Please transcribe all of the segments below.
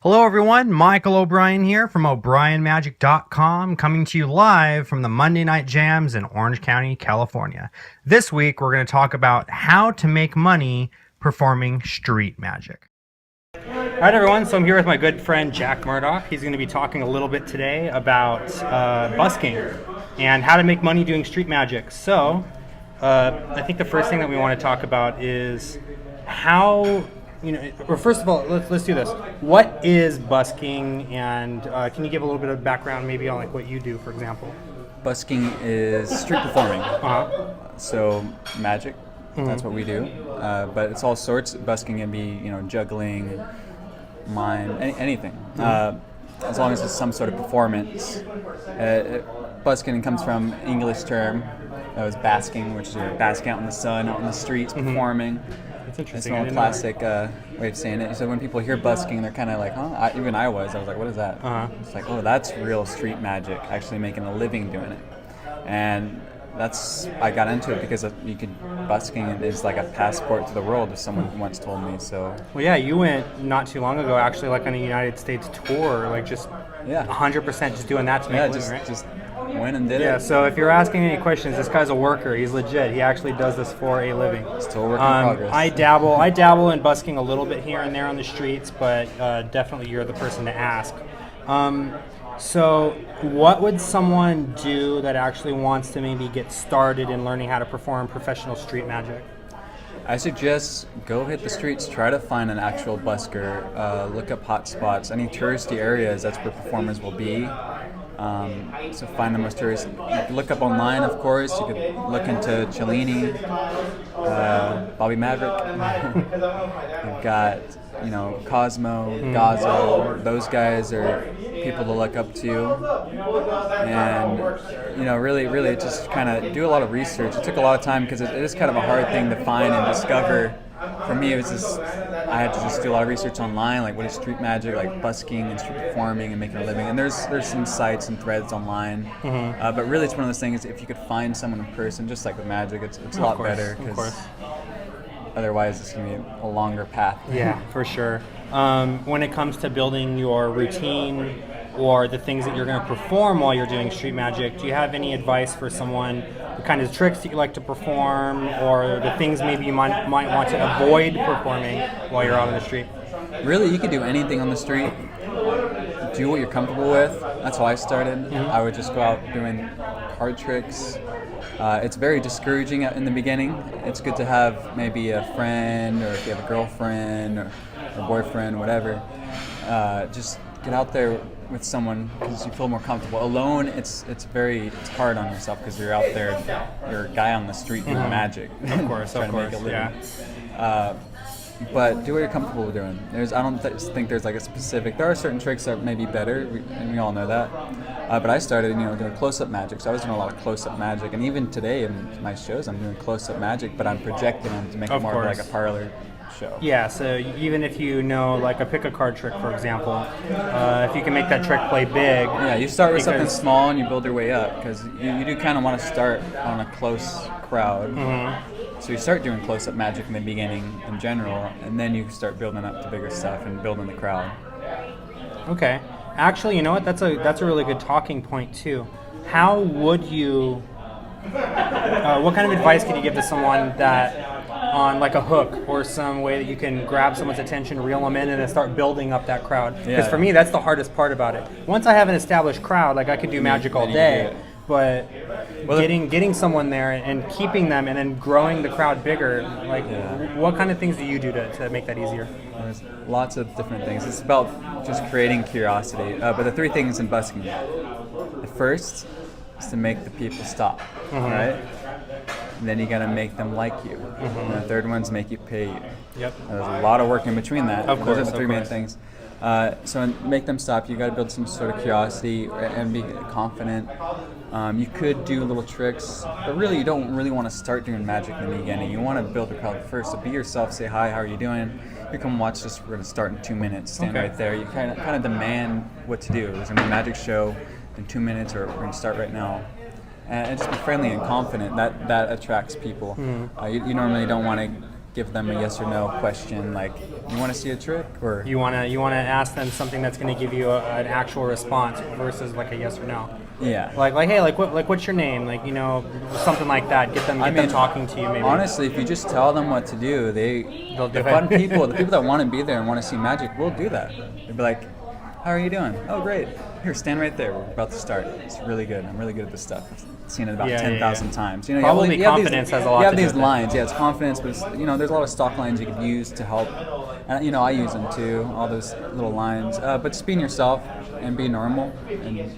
Hello, everyone. Michael O'Brien here from O'BrienMagic.com, coming to you live from the Monday Night Jams in Orange County, California. This week, we're going to talk about how to make money performing street magic. All right, everyone. So I'm here with my good friend Jack Murdoch. He's going to be talking a little bit today about busking and how to make money doing street magic. So I think the first thing that we want to talk about is how. Or first of all, let's do this. What is busking, and can you give a little bit of background, maybe on like what you do, for example? Busking is street performing. So magic, that's what we do. But it's all sorts. Busking can be, juggling, mime, anything. As long as it's some sort of performance. Busking comes from English term. That was basking, which is basking out in the sun, out in the streets, performing. That's interesting. It's an old classic way of saying it. So when people hear busking, they're kind of like, huh? Even I was like, what is that? It's like, oh, that's real street magic, actually making a living doing it. And I got into it because busking is like a passport to the world, as someone once told me. So. Well, yeah, you went not too long ago, actually, like on a United States tour, like just 100% just doing that to make a living, right? Just went and did it. Yeah, so if you're asking any questions, this guy's a worker. He's legit. He actually does this for a living. Still work in progress. I dabble in busking a little bit here and there on the streets, but definitely you're the person to ask. So what would someone do that actually wants to maybe get started in learning how to perform professional street magic? I suggest go hit the streets, try to find an actual busker, look up hot spots, any touristy areas, that's where performers will be. So find the most tourist. You can look up online, of course. You could look into Cellini, Bobby Maverick. You've got, Cosmo, Gazzo. Those guys are people to look up to. And, really just kind of do a lot of research. It took a lot of time because it is kind of a hard thing to find and discover. For me, it was just, I had to just do a lot of research online, like what is street magic, like busking and street performing and making a living. And there's some sites and threads online. But really, it's one of those things, if you could find someone in person, just like with magic, it's a lot better. Because otherwise, it's going to be a longer path. Yeah, for sure. When it comes to building your routine or the things that you're going to perform while you're doing street magic, do you have any advice for someone, the kind of tricks that you like to perform, or the things maybe you might want to avoid performing while you're out on the street? Really, you could do anything on the street. Do what you're comfortable with. That's how I started. I would just go out doing card tricks. It's very discouraging in the beginning. It's good to have maybe a friend, or if you have a girlfriend or boyfriend, whatever. Just get out there with someone because you feel more comfortable. Alone, it's hard on yourself because you're out there, you're a guy on the street doing magic. Of course, trying to make a living. Yeah. But do what you're comfortable doing. I don't think there's like a specific. There are certain tricks that may be better, and we all know that. But I started, doing close-up magic. So I was doing a lot of close-up magic, and even today in my shows, I'm doing close-up magic, but I'm projecting them to make it more of like a parlor show. Yeah, so even if like a pick a card trick, for example, if you can make that trick play big. Yeah, you start with something small and you build your way up, because you do kind of want to start on a close crowd. So you start doing close-up magic in the beginning in general, and then you start building up to bigger stuff and building the crowd. Okay. Actually, you know what? That's a really good talking point too. How would you? What kind of advice could you give to someone that on like a hook or some way that you can grab someone's attention, reel them in, and then start building up that crowd? Because for me, that's the hardest part about it. Once I have an established crowd, like I could do magic all day, but getting someone there and keeping them and then growing the crowd bigger, what kind of things do you do to make that easier? There's lots of different things. It's about just creating curiosity. But the three things in busking. The first is to make the people stop, right? And then you gotta make them like you. And the third one's make you pay you. Yep. There's a lot of work in between that. Of course, those are the three main things. So make them stop. You gotta build some sort of curiosity and be confident. You could do little tricks, but really you don't really want to start doing magic in the beginning. You want to build the crowd first. So be yourself. Say hi. How are you doing? You come watch this. We're gonna start in 2 minutes. Stand right there. You kind of demand what to do. There's gonna be a magic show in 2 minutes, or we're gonna start right now. And just be friendly and confident. That attracts people. You normally don't want to give them a yes or no question, like, you want to see a trick, or You wanna ask them something that's gonna give you an actual response versus like a yes or no. yeah. Like hey, what's your name? Like, you know, something like that. Get them talking to you maybe. Honestly, if you just tell them what to do, They'll do the it. fun people, the people that want to be there and want to see magic, will do that. They'll be like, "How are you doing? Oh, great. Here, stand right there. We're about to start. It's really good. I'm really good at this stuff. I've seen it about Yeah, 10,000 yeah. times. You know, Probably you have confidence has a lot You have to do these with it. lines. Yeah, it's confidence, but it's, you know, there's a lot of stock lines you could use to help. And you know, I use them too. All those little lines. But just being yourself and being normal and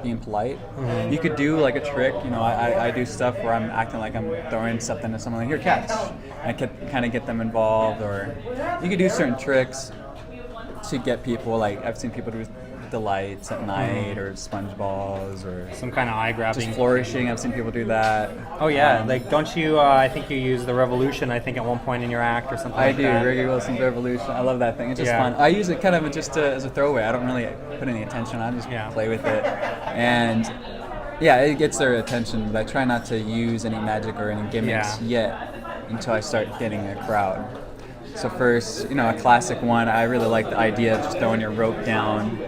being polite. Mm-hmm. You could do like a trick. You know, I do stuff where I'm acting like I'm throwing something to someone, like, here, catch. I could kind of get them involved, or you could do certain tricks to get people. Like, I've seen people do the lights at night, or sponge balls, or Some kind of eye grabbing. just flourishing. I've seen people do that. Oh yeah, like don't you? I think you use the revolution. I think at one point in your act or something. I like do, that. Reggie Wilson's Revolution. I love that thing. It's just Yeah. fun. I use it kind of just as a throwaway. I don't really put any attention. I just Yeah. play with it, and yeah, it gets their attention. But I try not to use any magic or any gimmicks yet until I start getting a crowd. So first, you know, a classic one. I really like the idea of just throwing your rope down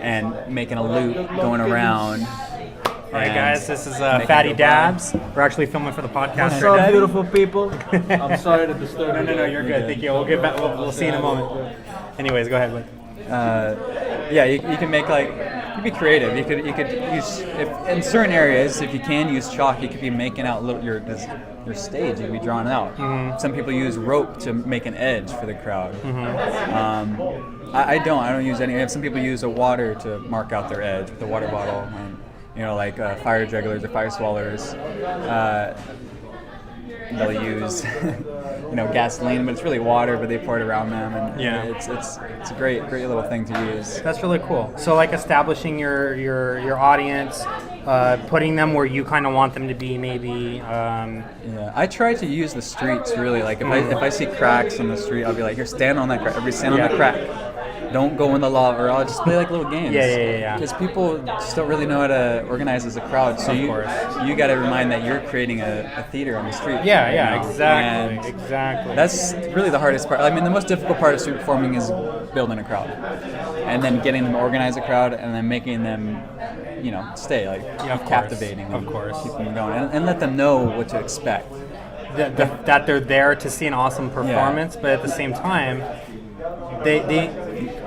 and making a loop going around. All right, and guys, this is making Fatty it go Dabs. We're actually filming for the podcast What's right up, now. beautiful people? I'm sorry to disturb you. No, you're good. Thank you. We'll get back. We'll see you in a moment. Anyways, go ahead. Blake. Yeah, you can make like, you be creative. You could use, if in certain areas, if you can use chalk, you could be making out your stage. You could be drawing out. Mm-hmm. Some people use rope to make an edge for the crowd. I don't use any. Some people use a water to mark out their edge with a water bottle, and you know, like fire jugglers or fire swallowers. They'll use you know, gasoline, but it's really water, but they pour it around them, and Yeah. it's a great little thing to use. That's really cool. So like establishing your audience, putting them where you kind of want them to be, maybe. Yeah, I try to use the streets really. Like if I see cracks on the street, I'll be like, here, stand on that crack. Everybody stand on Yeah. the crack. Don't go in the lava, or I'll just play like little games. Yeah. Because people just don't really know how to organize as a crowd. So Of you course. got to remind that you're creating a theater on the street. Yeah, you know? exactly, And exactly. that's really the hardest part. I mean, the most difficult part of street performing is building a crowd, and then getting them to organize a crowd, and then making them, you know, stay, like, Yeah, of course. captivating them, Of course. keep them going, and let them know what to expect. that they're there to see an awesome performance, but at the same time,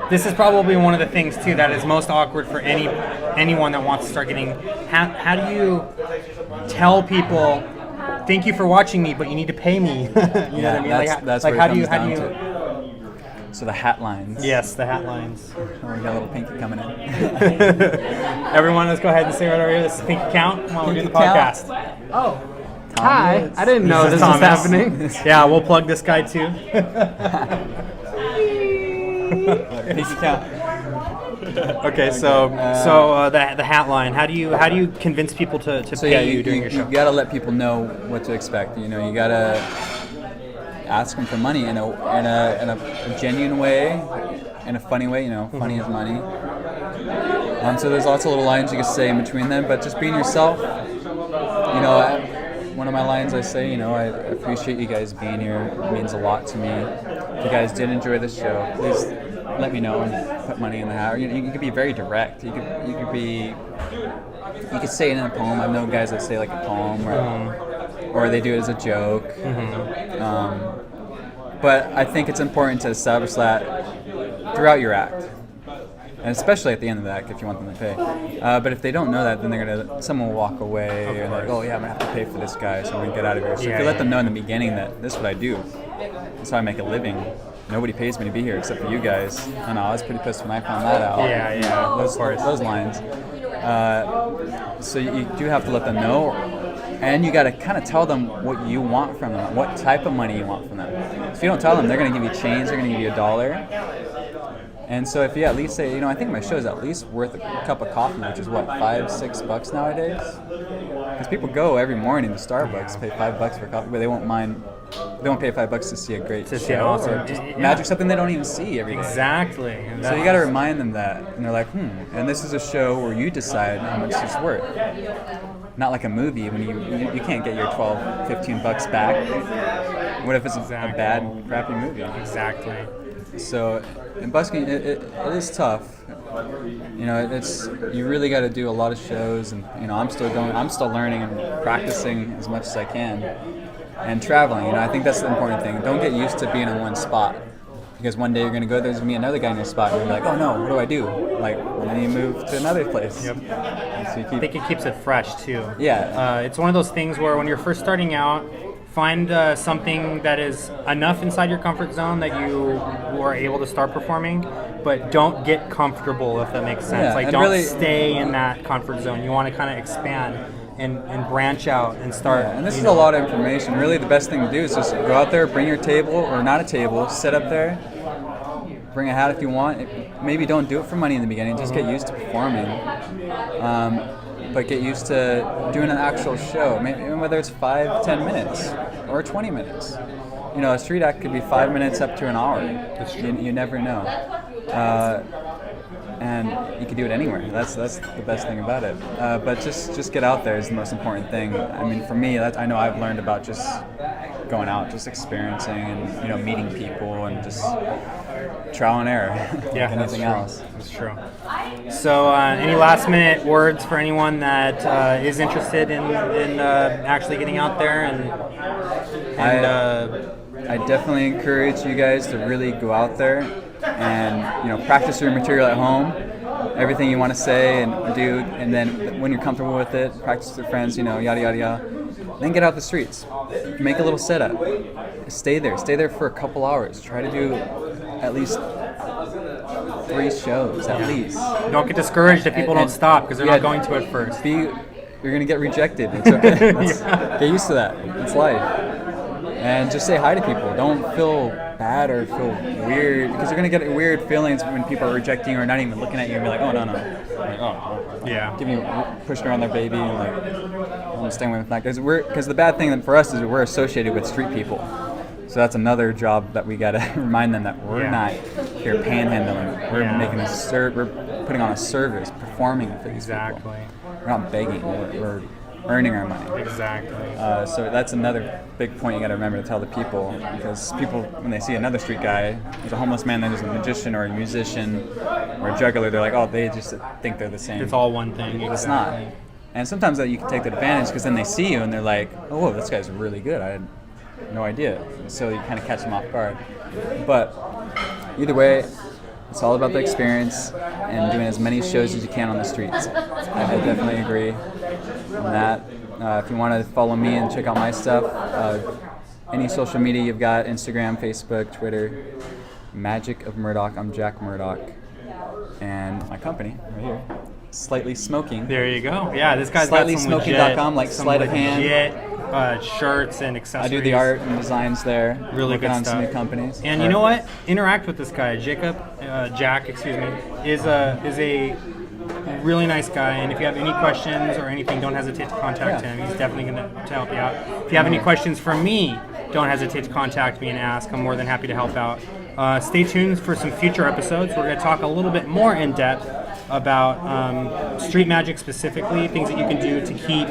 this is probably one of the things too that is most awkward for anyone that wants to start getting. How do you tell people, thank you for watching me, but you need to pay me? You know what I mean? That's like where how it do you comes down to. So the hat lines. Yes, the hat lines. Oh, we got a little pinky coming in. Everyone, let's go ahead and say right over here. This is Pinky Count while we're doing the Pinky Count. podcast. Oh, hi. I didn't know this was Thomas. happening. Yeah, we'll plug this guy too. Pinky count. Okay, so the hat line. How do you convince people to So pay yeah, you during your show? You gotta let people know what to expect. You know, you gotta ask them for money in a genuine way, in a funny way. You know, funny is money. So there's lots of little lines you can say in between them, but just being yourself. You know, one of my lines I say, you know, I appreciate you guys being here. It means a lot to me. If you guys did enjoy the show, please let me know and put money in the hat. You could be very direct. You could say it in a poem. I know guys that say like a poem, or they do it as a joke. But I think it's important to establish that throughout your act, and especially at the end of the act if you want them to pay. But if they don't know that, then someone will walk away, or like, oh yeah, I'm gonna have to pay for this guy, so I'm gonna get out of here. So if you let them know in the beginning that this is what I do, this is how I make a living. Nobody pays me to be here except for you guys. I know, I was pretty pissed when I found that out. Yeah, Those lines. So you do have to let them know, and you got to kind of tell them what you want from them, what type of money you want from them. If you don't tell them, they're going to give you change, they're going to give you $1. And so if you at least say, you know, I think my show is at least worth a cup of coffee, which is what, $5-6 nowadays? Because people go every morning to Starbucks, pay $5 for coffee, but they won't pay $5 to see a great To show, see an awesome- or just yeah. magic, something they don't even see every day. Exactly. And So you got to remind them that, and they're like, and this is a show where you decide how much it's worth. Not like a movie when you can't get your $12-15 back. What if it's Exactly. a bad, crappy movie? Exactly. So in busking, it is tough. You know, it's you really got to do a lot of shows, and you know, I'm still learning and practicing as much as I can, and traveling. You know, I think that's the important thing. Don't get used to being in one spot, because one day you're gonna go there's gonna be another guy in your spot, and you're like, oh no, what do I do? Like, well, then you move to another place. Yep. And so you I keep, think it keeps it fresh too. Yeah. It's one of those things where when you're first starting out, find something that is enough inside your comfort zone that you are able to start performing, but don't get comfortable, if that makes sense. Yeah, Like, and don't really- stay in that comfort zone. You want to kind of expand and branch out and start. And this you is know, a lot of information. Really, the best thing to do is just go out there, bring your table or not a table, sit up there, bring a hat if you want. Maybe don't do it for money in the beginning. Just get used to performing, but get used to doing an actual show. Maybe whether it's 5, 10 minutes or 20 minutes. You know, a street act could be 5 minutes up to an hour. You never know. And you can do it anywhere. That's the best thing about it. But just get out there is the most important thing. I mean, for me, I know I've learned about just going out, just experiencing, and you know, meeting people, and just trial and error. Yeah, like anything else. That's true. So, any last minute words for anyone that is interested in actually getting out there I definitely encourage you guys to really go out there and, you know, practice your material at home, everything you want to say and do, and then when you're comfortable with it, practice with your friends, you know, yada yada yada. Then get out the streets, make a little setup, stay there for a couple hours. Try to do at least 3 shows at least. don't get discouraged if people don't And- stop because they're yeah, not going to at first. You're gonna get rejected. It's okay. Get used to that. It's life. And just say hi to people. Don't feel bad or feel weird, because you're gonna get weird feelings when people are rejecting you or not even looking at you and be like, oh no. Like, oh, Yeah. giving you pushing around their baby and like, I'm staying away from that. Because the bad thing for us is we're associated with street people. So that's another job that we gotta remind them that we're Yeah. not here panhandling. We're Yeah. making we're putting on a service, performing for these Exactly. people. We're not begging. We're earning our money. Exactly. So that's another big point you got to remember to tell the people, because people, when they see another street guy, there's a homeless man, there's a magician or a musician or a juggler, they're like, oh, they just think they're the same. It's all one thing. It's not. Exactly. And sometimes that you can take the advantage, because then they see you and they're like, oh, whoa, this guy's really good. I had no idea. So you kind of catch them off guard. But either way, it's all about the experience and doing as many shows as you can on the streets. I definitely agree on that. If you want to follow me and check out my stuff, any social media you've got, Instagram, Facebook, Twitter, Magic of Murdoch. I'm Jack Murdoch. And my company, right here, Slightly Smoking. There you go. Yeah, this guy's got some legit, SlightlySmoking.com, like some sleight of hand. legit shirts and I accessories. do the art and designs there. Really working good on some stuff. new companies. And you know what? Interact with this guy, Jack, excuse me, is a really nice guy. And if you have any questions or anything, don't hesitate to contact him. He's definitely going to help you out. If you have any questions for me, don't hesitate to contact me and ask. I'm more than happy to help out. Stay tuned for some future episodes. We're going to talk a little bit more in depth about street magic specifically, things that you can do to keep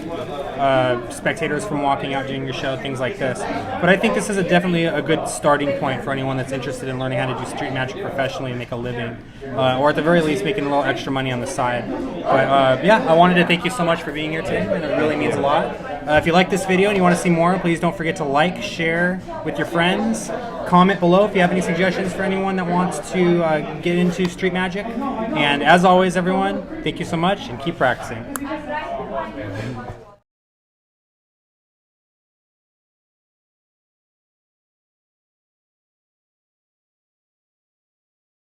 spectators from walking out during your show, things like this. But I think this is definitely a good starting point for anyone that's interested in learning how to do street magic professionally and make a living, or at the very least making a little extra money on the side. But yeah, I wanted to thank you so much for being here today, and it really means a lot. If you like this video and you want to see more, please don't forget to like, share with your friends. Comment below if you have any suggestions for anyone that wants to get into street magic. And as always, everyone, thank you so much and keep practicing.